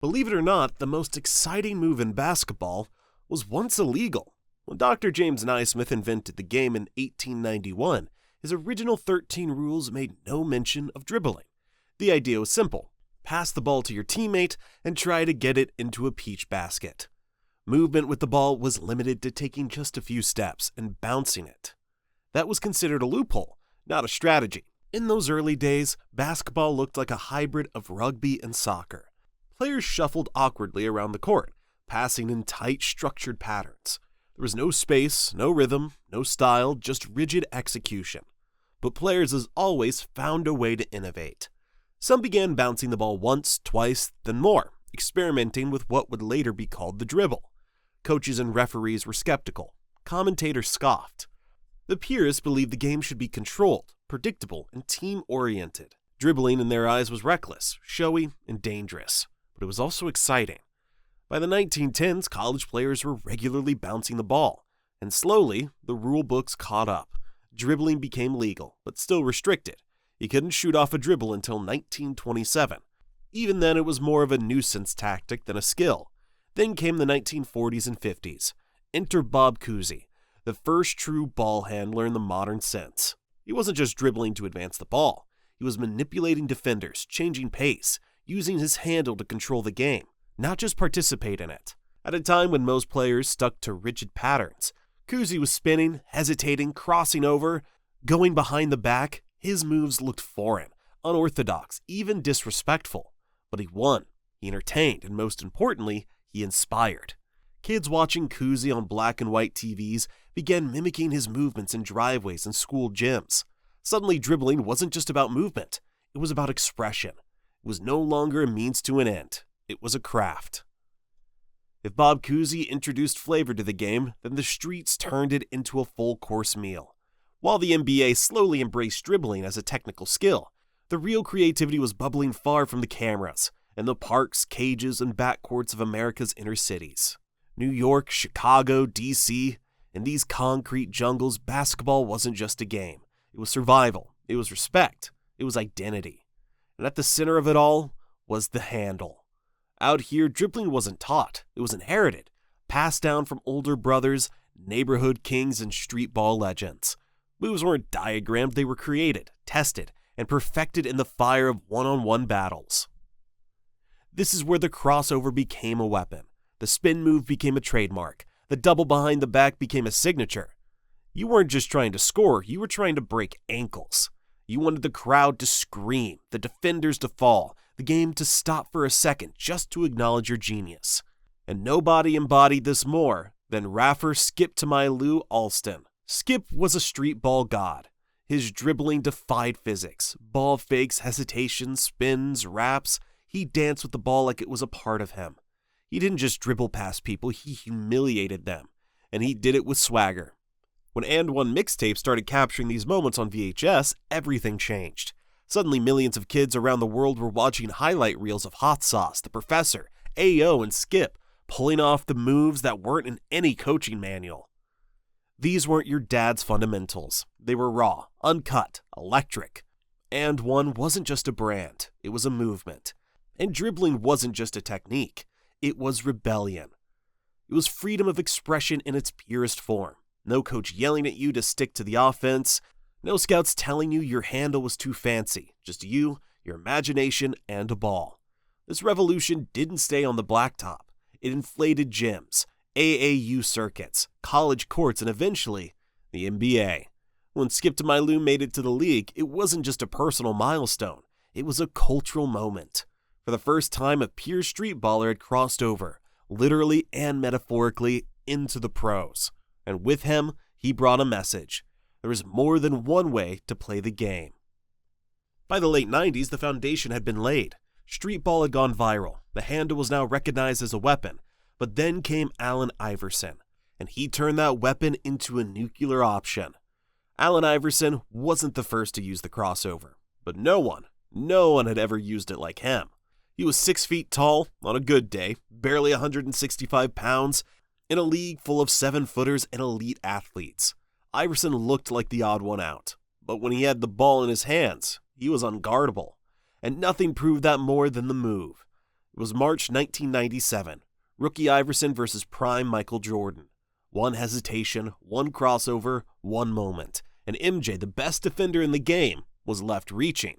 Believe it or not, the most exciting move in basketball was once illegal. When Dr. James Naismith invented the game in 1891, his original 13 rules made no mention of dribbling. The idea was simple: pass the ball to your teammate and try to get it into a peach basket. Movement with the ball was limited to taking just a few steps and bouncing it. That was considered a loophole, not a strategy. In those early days, basketball looked like a hybrid of rugby and soccer. Players shuffled awkwardly around the court, passing in tight, structured patterns. There was no space, no rhythm, no style, just rigid execution. But players, as always, found a way to innovate. Some began bouncing the ball once, twice, then more, experimenting with what would later be called the dribble. Coaches and referees were skeptical. Commentators scoffed. The purists believed the game should be controlled, predictable, and team-oriented. Dribbling in their eyes was reckless, showy, and dangerous. But it was also exciting. By the 1910s, college players were regularly bouncing the ball, and slowly, the rule books caught up. Dribbling became legal, but still restricted. You couldn't shoot off a dribble until 1927. Even then, it was more of a nuisance tactic than a skill. Then came the 1940s and 50s. Enter Bob Cousy, the first true ball handler in the modern sense. He wasn't just dribbling to advance the ball. He was manipulating defenders, changing pace, using his handle to control the game, not just participate in it. At a time when most players stuck to rigid patterns, Cousy was spinning, hesitating, crossing over, going behind the back. His moves looked foreign, unorthodox, even disrespectful. But he won, he entertained, and most importantly, he inspired. Kids watching Cousy on black and white TVs began mimicking his movements in driveways and school gyms. Suddenly, dribbling wasn't just about movement. It was about expression. It was no longer a means to an end. It was a craft. If Bob Cousy introduced flavor to the game, then the streets turned it into a full-course meal. While the NBA slowly embraced dribbling as a technical skill, the real creativity was bubbling far from the cameras and the parks, cages, and backcourts of America's inner cities. New York, Chicago, D.C., in these concrete jungles, basketball wasn't just a game. It was survival. It was respect. It was identity. And at the center of it all was the handle. Out here, dribbling wasn't taught. It was inherited, passed down from older brothers, neighborhood kings, and street ball legends. Moves weren't diagrammed, they were created, tested, and perfected in the fire of one-on-one battles. This is where the crossover became a weapon. The spin move became a trademark. The double behind the back became a signature. You weren't just trying to score, you were trying to break ankles. You wanted the crowd to scream, the defenders to fall, the game to stop for a second just to acknowledge your genius. And nobody embodied this more than Raffer Skip to My Lou Alston. Skip was a street ball god. His dribbling defied physics. Ball fakes, hesitations, spins, wraps. He danced with the ball like it was a part of him. He didn't just dribble past people, he humiliated them. And he did it with swagger. When And One mixtape started capturing these moments on VHS, everything changed. Suddenly, millions of kids around the world were watching highlight reels of Hot Sauce, The Professor, A.O., and Skip, pulling off the moves that weren't in any coaching manual. These weren't your dad's fundamentals. They were raw, uncut, electric. And One wasn't just a brand, it was a movement. And dribbling wasn't just a technique, it was rebellion. It was freedom of expression in its purest form. No coach yelling at you to stick to the offense. No scouts telling you your handle was too fancy. Just you, your imagination, and a ball. This revolution didn't stay on the blacktop. It inflated gyms, AAU circuits, college courts, and eventually, the NBA. When Skip to My Lou made it to the league, it wasn't just a personal milestone. It was a cultural moment. For the first time, a pure street baller had crossed over, literally and metaphorically, into the pros. And with him, he brought a message. There is more than one way to play the game. By the late 90s, the foundation had been laid. Street ball had gone viral. The handle was now recognized as a weapon. But then came Allen Iverson, and he turned that weapon into a nuclear option. Allen Iverson wasn't the first to use the crossover, but no one had ever used it like him. He was 6 feet tall, on a good day, barely 165 pounds, in a league full of 7-footers and elite athletes. Iverson looked like the odd one out, but when he had the ball in his hands, he was unguardable. And nothing proved that more than the move. It It was March 1997, rookie Iverson versus prime Michael Jordan. One hesitation, one crossover, one moment, and MJ, the best defender in the game, was left reaching.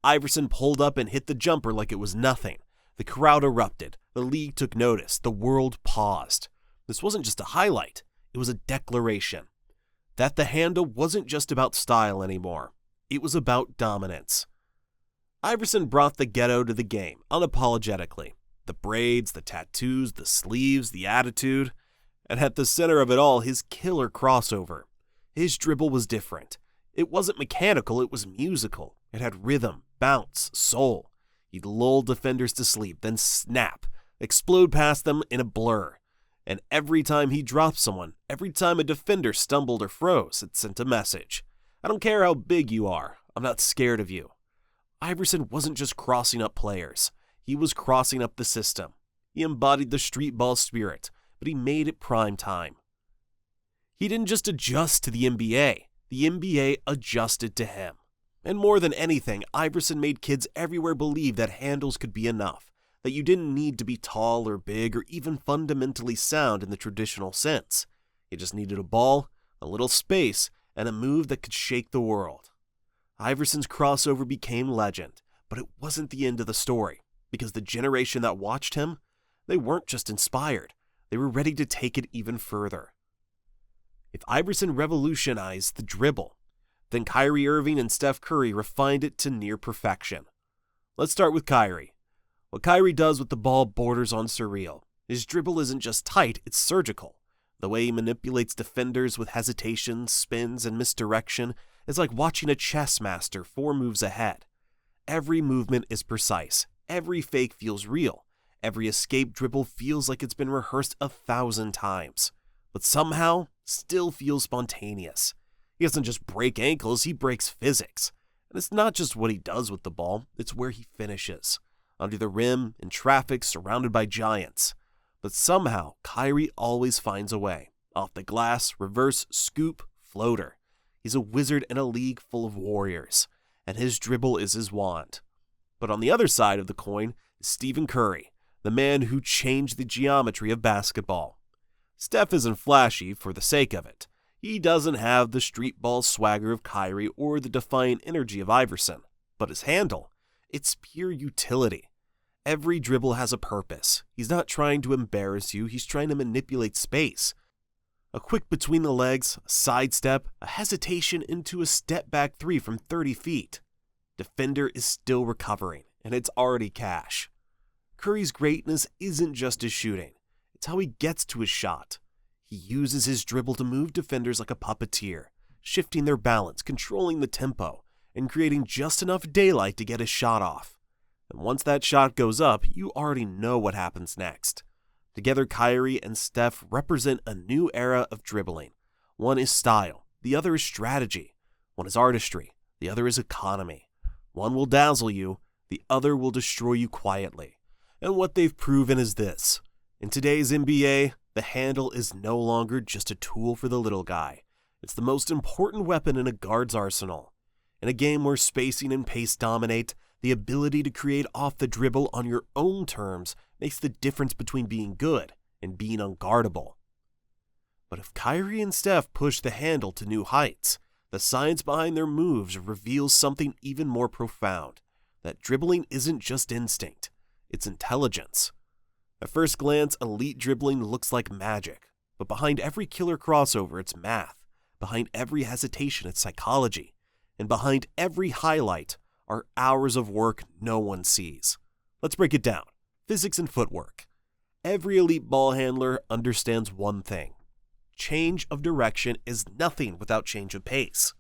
Iverson pulled up and hit the jumper like it was nothing. The crowd erupted, the league took notice, the world paused. This wasn't just a highlight, it was a declaration. That the handle wasn't just about style anymore, it was about dominance. Iverson brought the ghetto to the game, unapologetically. The braids, the tattoos, the sleeves, the attitude. And at the center of it all, his killer crossover. His dribble was different. It wasn't mechanical, it was musical. It had rhythm, bounce, soul. He'd lull defenders to sleep, then snap, explode past them in a blur. And every time he dropped someone, every time a defender stumbled or froze, it sent a message. I don't care how big you are, I'm not scared of you. Iverson wasn't just crossing up players, he was crossing up the system. He embodied the street ball spirit, but he made it prime time. He didn't just adjust to the NBA adjusted to him. And more than anything, Iverson made kids everywhere believe that handles could be enough, that you didn't need to be tall or big or even fundamentally sound in the traditional sense. You just needed a ball, a little space, and a move that could shake the world. Iverson's crossover became legend, but it wasn't the end of the story, because the generation that watched him, they weren't just inspired, they were ready to take it even further. If Iverson revolutionized the dribble, then Kyrie Irving and Steph Curry refined it to near perfection. Let's start with Kyrie. What Kyrie does with the ball borders on surreal. His dribble isn't just tight, it's surgical. The way he manipulates defenders with hesitation, spins, and misdirection is like watching a chess master 4 moves ahead. Every movement is precise. Every fake feels real. Every escape dribble feels like it's been rehearsed 1,000 times. But somehow, still feels spontaneous. He doesn't just break ankles, he breaks physics. And it's not just what he does with the ball, it's where he finishes. Under the rim, in traffic, surrounded by giants. But somehow, Kyrie always finds a way. Off the glass, reverse, scoop, floater. He's a wizard in a league full of warriors, and his dribble is his wand. But on the other side of the coin is Stephen Curry, the man who changed the geometry of basketball. Steph isn't flashy for the sake of it. He doesn't have the street ball swagger of Kyrie or the defiant energy of Iverson. But his handle, it's pure utility. Every dribble has a purpose. He's not trying to embarrass you, he's trying to manipulate space. A quick between the legs, a sidestep, a hesitation into a step back 3 from 30 feet. Defender is still recovering, and it's already cash. Curry's greatness isn't just his shooting, it's how he gets to his shot. He uses his dribble to move defenders like a puppeteer, shifting their balance, controlling the tempo, and creating just enough daylight to get his shot off. And once that shot goes up, you already know what happens next. Together, Kyrie and Steph represent a new era of dribbling. One is style, the other is strategy. One is artistry, the other is economy. One will dazzle you, the other will destroy you quietly. And what they've proven is this. In today's NBA, the handle is no longer just a tool for the little guy. It's the most important weapon in a guard's arsenal. In a game where spacing and pace dominate, the ability to create off the dribble on your own terms makes the difference between being good and being unguardable. But if Kyrie and Steph push the handle to new heights, the science behind their moves reveals something even more profound. That dribbling isn't just instinct, it's intelligence. At first glance, elite dribbling looks like magic, but behind every killer crossover, it's math. Behind every hesitation, it's psychology. And behind every highlight are hours of work no one sees. Let's break it down. Physics and footwork. Every elite ball handler understands one thing. Change of direction is nothing without change of pace.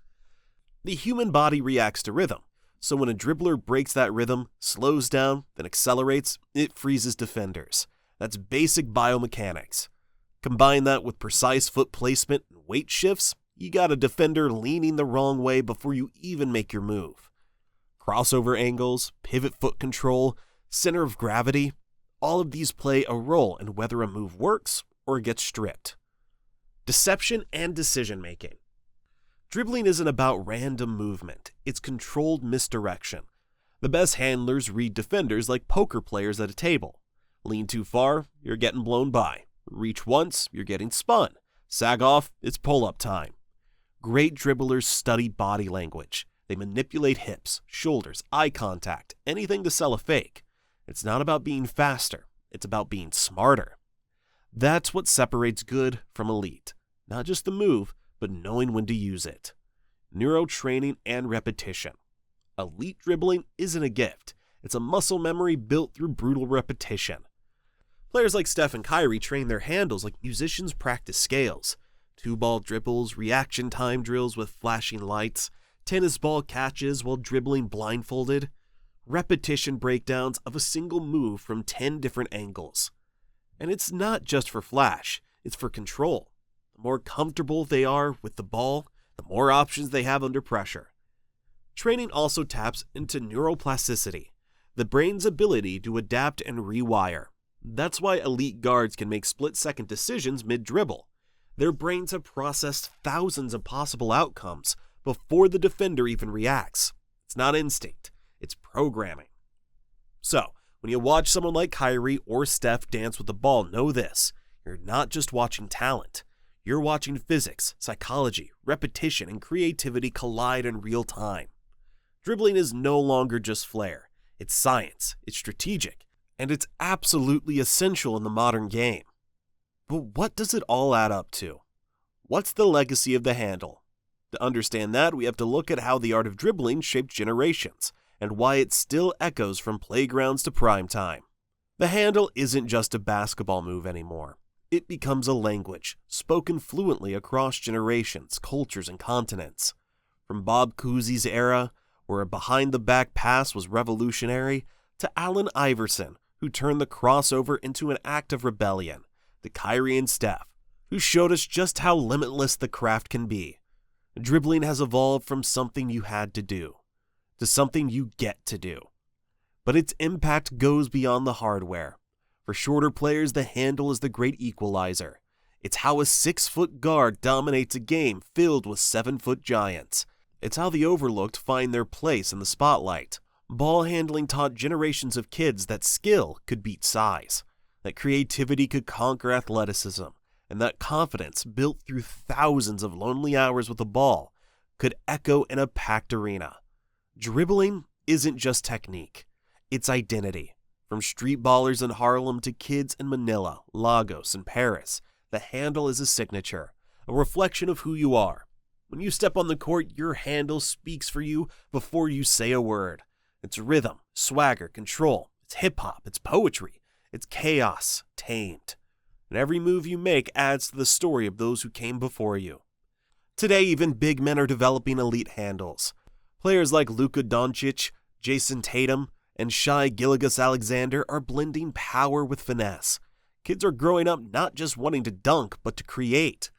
The human body reacts to rhythm, so when a dribbler breaks that rhythm, slows down, then accelerates, it freezes defenders. That's basic biomechanics. Combine that with precise foot placement and weight shifts, you got a defender leaning the wrong way before you even make your move. Crossover angles, pivot foot control, center of gravity, all of these play a role in whether a move works or gets stripped. Deception and decision making. Dribbling isn't about random movement, it's controlled misdirection. The best handlers read defenders like poker players at a table. Lean too far, you're getting blown by. Reach once, you're getting spun. Sag off, it's pull-up time. Great dribblers study body language. They manipulate hips, shoulders, eye contact, anything to sell a fake. It's not about being faster, it's about being smarter. That's what separates good from elite. Not just the move, but knowing when to use it. Neurotraining and repetition. Elite dribbling isn't a gift. It's a muscle memory built through brutal repetition. Players like Steph and Kyrie train their handles like musicians practice scales. 2-ball dribbles, reaction time drills with flashing lights, tennis ball catches while dribbling blindfolded, repetition breakdowns of a single move from 10 different angles. And it's not just for flash, it's for control. The more comfortable they are with the ball, the more options they have under pressure. Training also taps into neuroplasticity, the brain's ability to adapt and rewire. That's why elite guards can make split-second decisions mid-dribble. Their brains have processed thousands of possible outcomes before the defender even reacts. It's not instinct, it's programming. So, when you watch someone like Kyrie or Steph dance with the ball, know this: you're not just watching talent. You're watching physics, psychology, repetition, and creativity collide in real time. Dribbling is no longer just flair. It's science, it's strategic, and it's absolutely essential in the modern game. But what does it all add up to? What's the legacy of the handle? To understand that, we have to look at how the art of dribbling shaped generations, and why it still echoes from playgrounds to prime time. The handle isn't just a basketball move anymore. It becomes a language, spoken fluently across generations, cultures, and continents. From Bob Cousy's era, where a behind-the-back pass was revolutionary, to Allen Iverson, who turned the crossover into an act of rebellion, to Kyrie and Steph, who showed us just how limitless the craft can be. Dribbling has evolved from something you had to do, to something you get to do. But its impact goes beyond the hardware. For shorter players, the handle is the great equalizer. It's how a 6-foot guard dominates a game filled with 7-foot giants. It's how the overlooked find their place in the spotlight. Ball handling taught generations of kids that skill could beat size, that creativity could conquer athleticism, and that confidence, built through thousands of lonely hours with the ball, could echo in a packed arena. Dribbling isn't just technique, it's identity. From street ballers in Harlem to kids in Manila, Lagos, and Paris, the handle is a signature, a reflection of who you are. When you step on the court, your handle speaks for you before you say a word. It's rhythm, swagger, control. It's hip-hop, it's poetry, it's chaos, tamed. And every move you make adds to the story of those who came before you. Today, even big men are developing elite handles. Players like Luka Doncic, Jason Tatum, and Shai Gilgeous-Alexander are blending power with finesse. Kids are growing up not just wanting to dunk, but to create.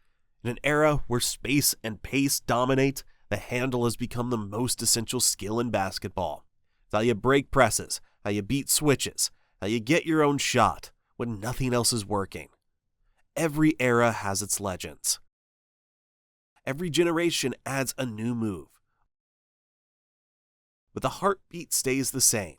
In an era where space and pace dominate, the handle has become the most essential skill in basketball. It's how you break presses, how you beat switches, how you get your own shot when nothing else is working. Every era has its legends. Every generation adds a new move. But the heartbeat stays the same.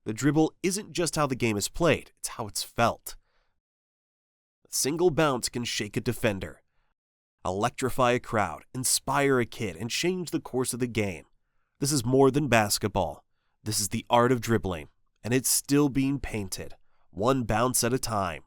The dribble isn't just how the game is played, it's how it's felt. A single bounce can shake a defender, electrify a crowd, inspire a kid, and change the course of the game. This is more than basketball. This is the art of dribbling, and it's still being painted, one bounce at a time.